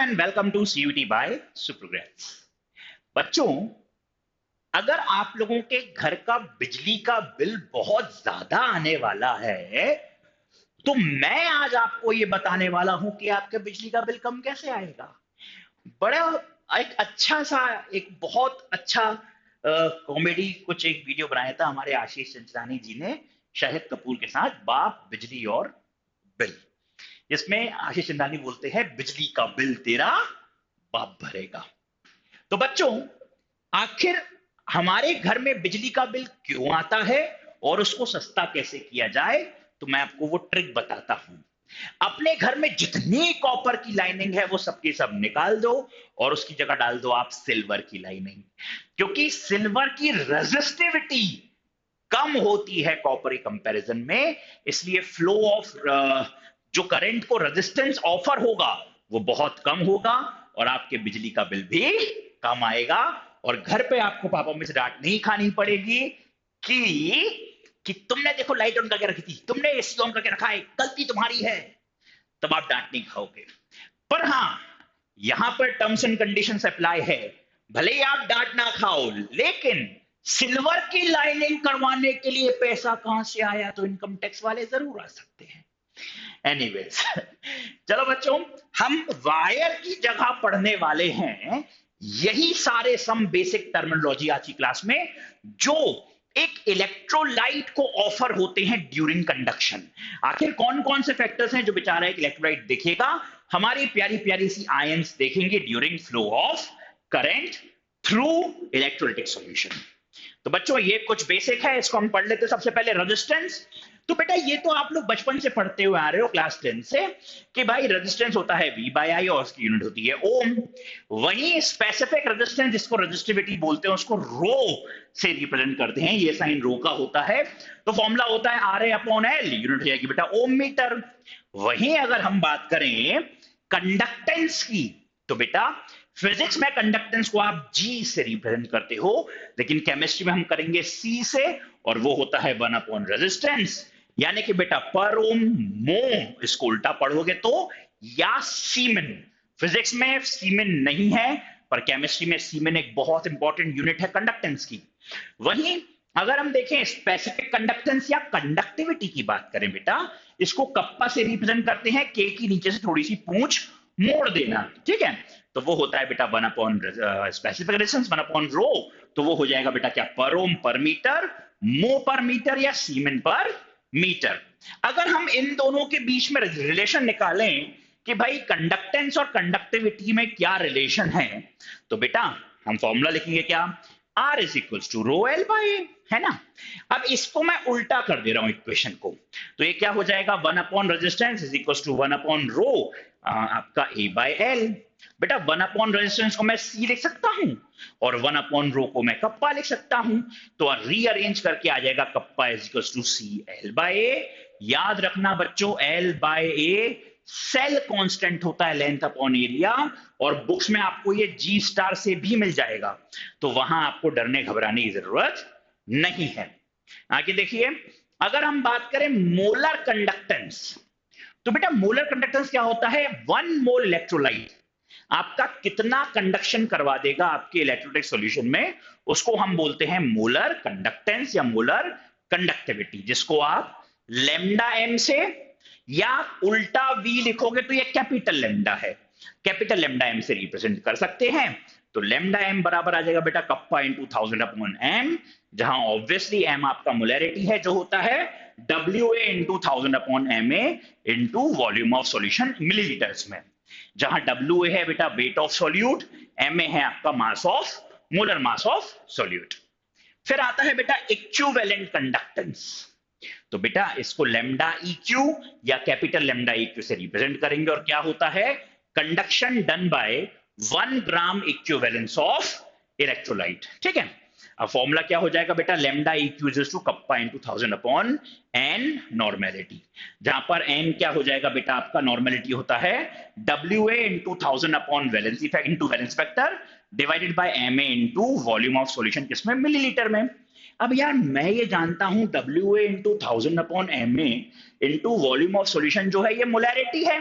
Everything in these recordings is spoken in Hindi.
And welcome to CUT by सुप्रोग्रेस। बच्चों, अगर आप लोगों के घर का बिजली का बिल बहुत ज्यादा आने वाला है तो मैं आज आपको ये बताने वाला हूं कि आपके बिजली का बिल कम कैसे आएगा। बड़ा एक अच्छा सा, एक बहुत अच्छा कॉमेडी कुछ एक वीडियो बनाया था हमारे आशीष चंचलानी जी ने शाहिद कपूर के साथ, बाप बिजली और बिल। जिसमें आशीष चंचलानी बोलते हैं बिजली का बिल तेरा बाप भरेगा। तो बच्चों, आखिर हमारे घर में बिजली का बिल क्यों आता है और उसको सस्ता कैसे किया जाए, तो मैं आपको वो ट्रिक बताता हूं। अपने घर में जितनी कॉपर की लाइनिंग है वो सबकी सब निकाल दो और उसकी जगह डाल दो आप सिल्वर की लाइनिंग, क्योंकि सिल्वर की रेजिस्टिविटी कम होती है कॉपर के कंपैरिजन में। इसलिए फ्लो ऑफ जो करंट को रेजिस्टेंस ऑफर होगा वो बहुत कम होगा और आपके बिजली का बिल भी कम आएगा। और घर पे आपको पापा मम्मी से डांट नहीं खानी पड़ेगी कि तुमने देखो लाइट ऑन करके रखी थी, तुमने एसी ऑन करके रखा है, गलती तुम्हारी है। तब आप डांट नहीं खाओगे। पर हां, यहां पर टर्म्स एंड कंडीशंस अप्लाई है। भले ही आप डांट ना खाओ, लेकिन सिल्वर की लाइनिंग करवाने के लिए पैसा कहां से आया, तो इनकम टैक्स वाले जरूर आ सकते हैं। एनीवेज चलो बच्चों, हम वायर की जगह पढ़ने वाले हैं यही सारे सम बेसिक टर्मिनोलॉजी आज की क्लास में, जो एक इलेक्ट्रोलाइट को ऑफर होते हैं ड्यूरिंग कंडक्शन। आखिर कौन कौन से फैक्टर्स हैं जो बेचारा एक इलेक्ट्रोलाइट देखेगा, हमारी प्यारी प्यारी सी आयंस देखेंगे during flow of current through electrolytic solution. तो बच्चों, ये कुछ बेसिक है, इसको हम पढ़ लेते हैं। सबसे पहले रेजिस्टेंस। तो बेटा ये तो आप लोग बचपन से पढ़ते हुए आ रहे हो क्लास 10 से कि भाई रेजिस्टेंस होता है V बाय I और उसकी यूनिट होती है ओम। वहीं स्पेसिफिक रेजिस्टेंस जिसको रेजिस्टिविटी बोलते हैं उसको रो से रिप्रेजेंट करते हैं, ये साइन रो का होता है। तो फॉर्मूला होता है RA/L, यूनिट हो जाएगी बेटा ओम मीटर। वहीं अगर हम बात करें कंडक्टेंस की, तो बेटा फिजिक्स में कंडक्टेंस को आप G से रिप्रेजेंट करते हो, लेकिन केमिस्ट्री में हम करेंगे C से, और वो होता है 1 रेजिस्टेंस। यानी कि बेटा पर ओम मो, इसको उल्टा पढ़ोगे तो या सीमेन। फिजिक्स में सीमेन नहीं है, पर केमिस्ट्री में सीमेन एक बहुत इंपॉर्टेंट यूनिट है कंडक्टेंस की। वहीं अगर हम देखें स्पेसिफिक कंडक्टेंस या कंडक्टिविटी की बात करें बेटा, इसको कप्पा से रिप्रेजेंट करते हैं, के की नीचे से थोड़ी सी पूंछ मोड़ देना, ठीक है। तो वो होता है बेटा 1 स्पेसिफिक रेजिस्टेंस 1 रो। तो वो हो जाएगा बेटा क्या, पर ओम पर मीटर, मो पर मीटर या सीमेन पर मीटर। अगर हम इन दोनों के बीच में रिलेशन निकालें कि भाई कंडक्टेंस और कंडक्टिविटी में क्या रिलेशन है, तो बेटा हम फॉर्मूला लिखेंगे क्या, R is equals to rho L by A, है ना। अब इसको मैं उल्टा कर दे रहा हूं इक्वेशन को, तो ये क्या हो जाएगा 1 रेजिस्टेंस इज इक्वल्स टू 1 रो आपका A बाई एल। बेटा 1 रेजिस्टेंस को मैं C लिख सकता हूं और 1 रो को मैं कप्पा लिख सकता हूं, तो रीअरेंज करके आ जाएगा kappa is equals to C L by A. याद रखना बच्चों, L by A cell constant होता है लेंथ अपॉन एरिया, और बुक्स में आपको ये G स्टार से भी मिल जाएगा, तो वहां आपको डरने घबराने की जरूरत नहीं है। आगे देखिए, अगर हम बात करें मोलर कंडक्टेंस, तो बेटा मोलर कंडक्टेंस क्या होता है, 1 मोल इलेक्ट्रोलाइट आपका कितना कंडक्शन करवा देगा आपके इलेक्ट्रोलाइटिक सॉल्यूशन में, उसको हम बोलते हैं मोलर कंडक्टेंस या मोलर कंडक्टिविटी, जिसको आप लेमडा एम से या उल्टा V लिखोगे तो ये कैपिटल लेमडा है, कैपिटल लेमडा एम से रिप्रेजेंट कर सकते हैं। तो लेमडा एम बराबर आ जाएगा बेटा कप्पा इंटू 1000 अपॉन एम, जहां ऑब्वियसली एम आपका मोलैरिटी है जो होता है WA into 1000 upon MA into volume of solution millilitres में, जहां WA है बेटा वेट ऑफ सॉल्यूट, MA है आपका mass of, molar mass of solute. फिर आता है बेटा इक्विवेलेंट कंडक्टेंस। तो बेटा इसको लेमडा EQ या कैपिटल लेमडा EQ से रिप्रेजेंट करेंगे, और क्या होता है, conduction done by 1 gram equivalence of electrolyte, ठीक है। अब फॉर्मूला क्या हो जाएगा बेटा, lambda EQ is to kappa into 1000 upon N normality, जहां पर N क्या हो जाएगा बेटा आपका, नॉर्मेलिटी होता है WA into 1000 upon valency into valence factor divided by MA into volume of solution, किसमें, मिलीलीटर में। अब यार मैं ये जानता हूं WA into 1000 upon MA into volume of solution जो है ये मोलैरिटी है,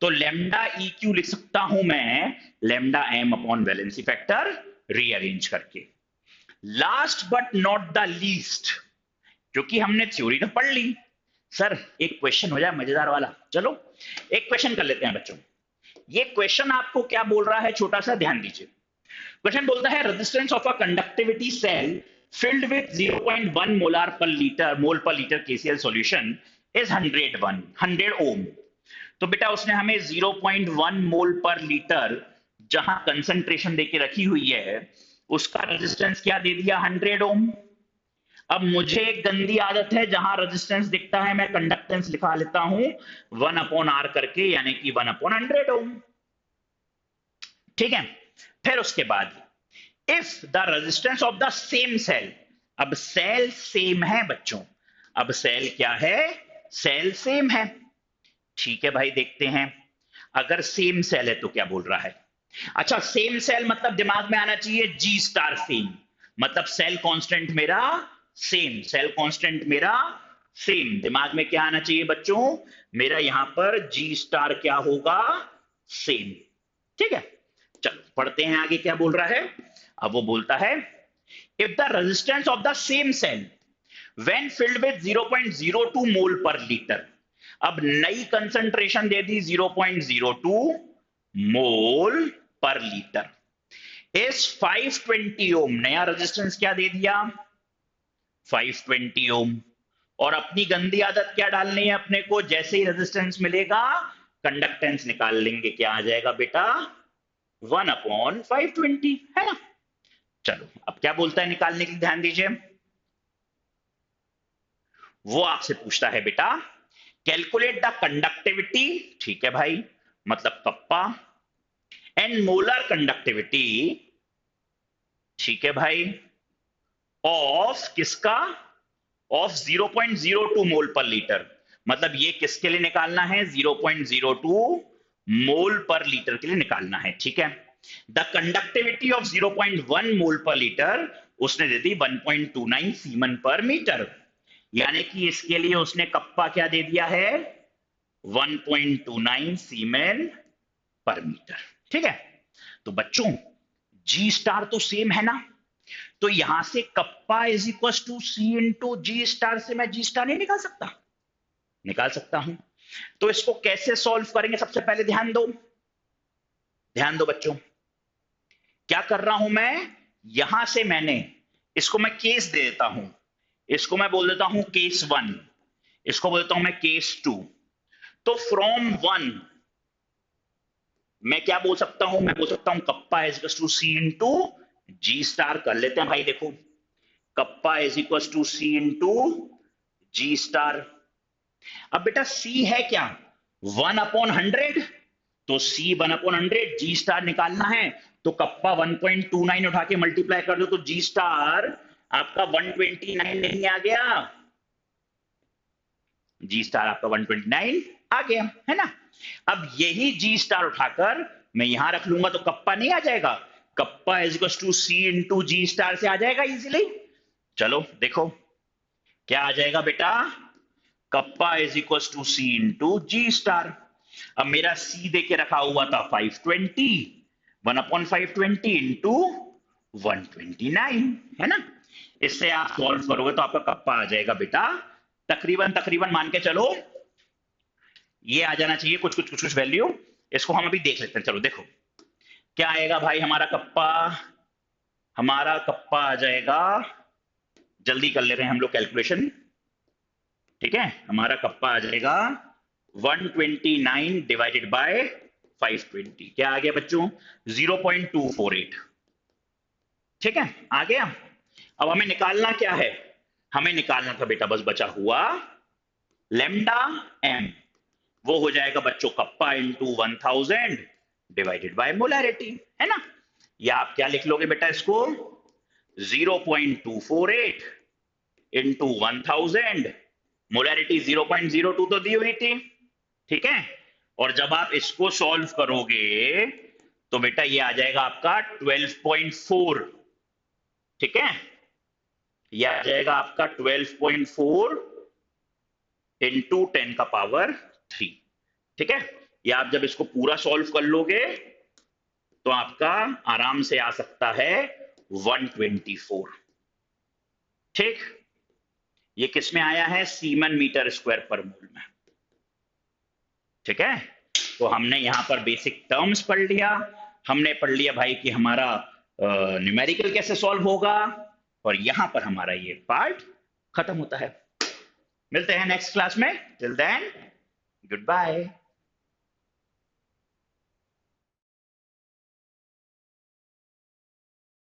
तो लेमडा ई क्यू लिख सकता हूं मैं lambda M upon valency factor rearrange करके। Last but not the least, क्योंकि हमने थ्योरी तो पढ़ ली, सर एक क्वेश्चन हो जाए मजेदार वाला। चलो एक क्वेश्चन कर लेते हैं बच्चों। ये क्वेश्चन आपको क्या बोल रहा है, छोटा सा ध्यान दीजिए। क्वेश्चन बोलता है resistance of a conductivity cell filled with 0.1 mole per litre KCl solution is 100 ohm. तो बेटा उसने हमें 0.1 मोल पर लीटर जहां कंसंट्रेशन देके रखी हुई है उसका रेजिस्टेंस क्या दे दिया, 100 ओम। अब मुझे एक गंदी आदत है, जहां रेजिस्टेंस दिखता है मैं कंडक्टेंस लिखा लेता हूं 1/R करके, यानी कि 1/100 ओम। ठीक है, फिर उसके बाद if the resistance of the same cell, अब सेल सेम है बच्चों, अब सेल क्या है, सेल सेम है। ठीक है भाई, देखते हैं अगर सेम सेल है तो क्या बोल रहा है। अच्छा, सेम सेल मतलब दिमाग में आना चाहिए जी स्टार सेम, मतलब सेल कांस्टेंट मेरा सेम, सेल कांस्टेंट मेरा सेम। दिमाग में क्या आना चाहिए बच्चों, मेरा यहां पर जी स्टार क्या होगा, सेम। ठीक है, चलो पढ़ते हैं आगे क्या बोल रहा है। अब वो बोलता है if the resistance of the same cell when filled with 0.02 mole per litre, अब नई कंसंट्रेशन दे दी 0.02 मोल पर लीटर, इस 520 ओम, नया रेजिस्टेंस क्या दे दिया 520 ओम। और अपनी गंदी आदत क्या डालनी है अपने को, जैसे ही रेजिस्टेंस मिलेगा कंडक्टेंस निकाल लेंगे, क्या आ जाएगा बेटा 1/520, है ना। चलो अब क्या बोलता है निकालने के लिए, ध्यान दीजिए। वो आपसे पूछता है बेटा कैलकुलेट द कंडक्टिविटी, ठीक है भाई, मतलब कप्पा, एंड मोलर कंडक्टिविटी, ठीक है भाई, ऑफ किसका, ऑफ 0.02 मोल पर लीटर, मतलब ये किसके लिए निकालना है 0.02 मोल पर लीटर के लिए निकालना है। ठीक है, the conductivity of 0.1 mole per litre उसने दे दी 1.29 सीमन पर मीटर, यानी कि इसके लिए उसने कप्पा क्या दे दिया है 1.29 सीमेन पर मीटर। ठीक है, तो बच्चों जी स्टार तो सेम है ना, तो यहां से kappa is equal to C into G star से मैं जी स्टार नहीं निकाल सकता, निकाल सकता हूं। तो इसको कैसे सॉल्व करेंगे, सबसे पहले ध्यान दो, ध्यान दो बच्चों, क्या कर रहा हूं मैं, यहां से मैंने इसको मैं केस दे देता हूं, इसको मैं बोल देता हूं केस 1, इसको बोल देता हूं मैं केस 2। तो फ्रॉम 1 मैं क्या बोल सकता हूं, मैं बोल सकता हूं kappa is equal to C into G star, कर लेते हैं भाई, देखो kappa is equal to C into G star. अब बेटा सी है क्या 1/100, तो सी 1/100, जी स्टार निकालना है तो कप्पा 1.29 उठा के मल्टीप्लाई कर दो, तो जी स्टार आपका 129 नहीं आ गया, जी स्टार आपका 129 आ गया, है ना। अब यही जी स्टार उठाकर मैं यहां रख लूंगा तो कप्पा नहीं आ जाएगा, kappa is equal to C into G star से आ जाएगा इजीली। चलो देखो क्या आ जाएगा बेटा, kappa is equal to C into G star. अब मेरा सी दे के रखा हुआ था 520, 1/520 इंटू 129, है ना। इससे आप सॉल्व करोगे तो आपका कप्पा आ जाएगा बेटा तकरीबन तकरीबन मान के चलो ये आ जाना चाहिए कुछ वैल्यू। इसको हम अभी देख लेते हैं, चलो देखो क्या आएगा भाई, हमारा कप्पा आ जाएगा, जल्दी कर ले रहे हैं हम लोग कैलकुलेशन। ठीक है, हमारा कप्पा आ जाएगा 129 डिवाइडेड बाय 520, क्या आ गया बच्चों 0.248। ठीक है, आ गया। अब हमें निकालना क्या है, हमें निकालना था बेटा बस बचा हुआ लेमडा एम, वो हो जाएगा बच्चों kappa into 1000 divided by molarity, है ना। या आप क्या लिख लोगे बेटा इसको 0.248 इंटू 1000, मोलैरिटी 0.02 तो दी हुई थी, ठीक है। और जब आप इसको सॉल्व करोगे तो बेटा ये आ जाएगा आपका 12.4, ठीक है, ये आ जाएगा आपका 12.4 इंटू 10 का पावर 3, ठीक है। ये आप जब इसको पूरा सॉल्व कर लोगे तो आपका आराम से आ सकता है 124। ठीक, ये किस में आया है? सीमन मीटर स्क्वायर पर मोल में। ठीक है, तो हमने यहां पर बेसिक टर्म्स पढ़ लिया, हमने पढ़ लिया भाई कि हमारा न्यूमेरिकल कैसे सॉल्व होगा, और यहां पर हमारा ये पार्ट खत्म होता है। मिलते हैं नेक्स्ट क्लास में, टिल देन गुड बाय।